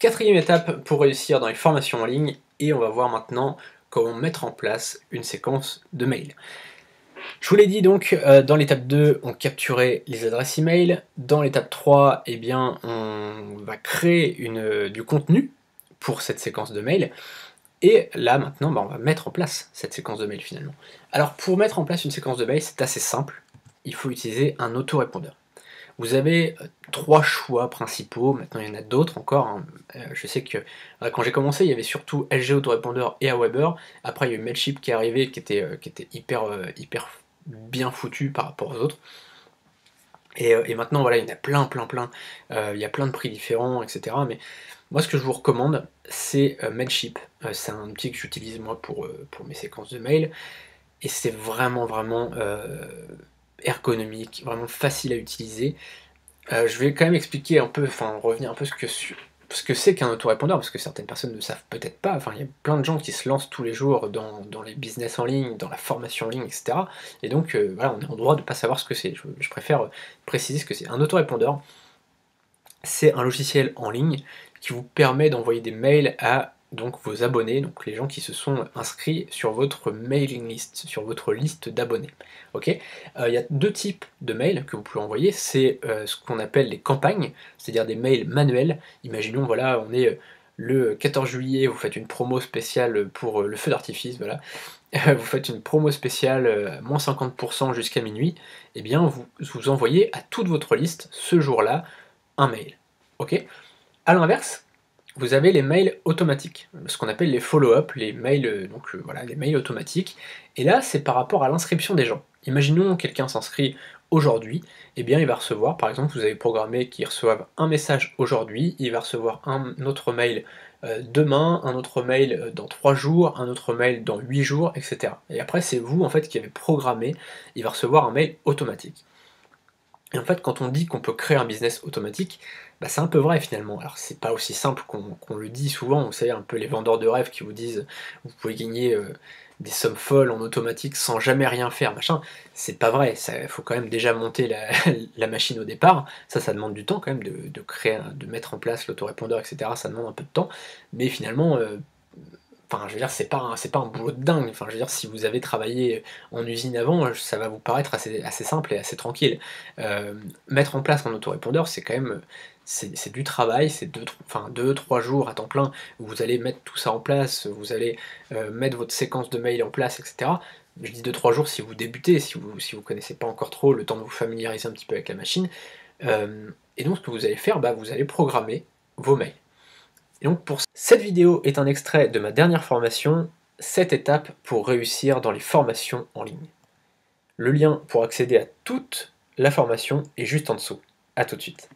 Quatrième étape pour réussir dans les formations en ligne, et on va voir maintenant comment mettre en place une séquence de mails. Je vous l'ai dit donc, dans l'étape 2, on capturait les adresses email. Dans l'étape 3, eh bien, on va créer du contenu pour cette séquence de mail. Et là, maintenant, on va mettre en place cette séquence de mail finalement. Alors, pour mettre en place une séquence de mail, c'est assez simple. Il faut utiliser un autorépondeur. Vous avez trois choix principaux, maintenant il y en a d'autres encore, hein. Je sais que quand j'ai commencé, il y avait surtout LG Autorépondeur et Aweber. Après, il y a eu Mailchimp qui est arrivé, qui était hyper bien foutu par rapport aux autres. Et maintenant, voilà, il y en a plein, il y a plein de prix différents, etc. Mais moi, ce que je vous recommande, c'est Mailchimp. C'est un outil que j'utilise moi pour mes séquences de mails, et c'est vraiment ergonomique, vraiment facile à utiliser. Je vais quand même expliquer un peu, enfin revenir un peu ce que c'est qu'un autorépondeur, parce que certaines personnes ne savent peut-être pas. Enfin, il y a plein de gens qui se lancent tous les jours dans les business en ligne, dans la formation en ligne, etc. Et donc, voilà, on est en droit de ne pas savoir ce que c'est. Je préfère préciser ce que c'est. Un autorépondeur, c'est un logiciel en ligne qui vous permet d'envoyer des mails à donc vos abonnés, donc les gens qui se sont inscrits sur votre mailing list, sur votre liste d'abonnés. Ok. Il y a deux types de mails que vous pouvez envoyer. C'est ce qu'on appelle les campagnes, c'est-à-dire des mails manuels. Imaginons, voilà, on est le 14 juillet, vous faites une promo spéciale pour le feu d'artifice, voilà. Vous faites une promo spéciale, moins 50% jusqu'à minuit. Et bien vous envoyez à toute votre liste ce jour-là un mail. Ok. À l'inverse, vous avez les mails automatiques, ce qu'on appelle les follow-up, les mails, voilà, les mails automatiques. Et là, c'est par rapport à l'inscription des gens. Imaginons quelqu'un s'inscrit aujourd'hui, et bien il va recevoir, par exemple, vous avez programmé qu'il reçoive un message aujourd'hui, il va recevoir un autre mail demain, un autre mail dans 3 jours, un autre mail dans 8 jours, etc. Et après, c'est vous en fait qui avez programmé, il va recevoir un mail automatique. Et en fait, quand on dit qu'on peut créer un business automatique, bah, c'est un peu vrai finalement. Alors c'est pas aussi simple qu'on le dit souvent, vous savez, un peu les vendeurs de rêves qui vous disent vous pouvez gagner des sommes folles en automatique sans jamais rien faire, machin. C'est pas vrai, il faut quand même déjà monter la machine au départ. Ça demande du temps quand même de créer, de mettre en place l'autorépondeur, etc. Ça demande un peu de temps, mais finalement, enfin, je veux dire, c'est pas un boulot de dingue. Enfin, je veux dire, si vous avez travaillé en usine avant, ça va vous paraître assez simple et assez tranquille. Mettre en place un autorépondeur, c'est quand même, c'est du travail, c'est 2-3 jours à temps plein où vous allez mettre tout ça en place, vous allez mettre votre séquence de mail en place, etc. Je dis 2-3 jours si vous débutez, si vous connaissez pas encore trop, le temps de vous familiariser un petit peu avec la machine. Et donc, ce que vous allez faire, bah, vous allez programmer vos mails. Et donc cette vidéo est un extrait de ma dernière formation, 7 étapes pour réussir dans les formations en ligne. Le lien pour accéder à toute la formation est juste en dessous. A tout de suite.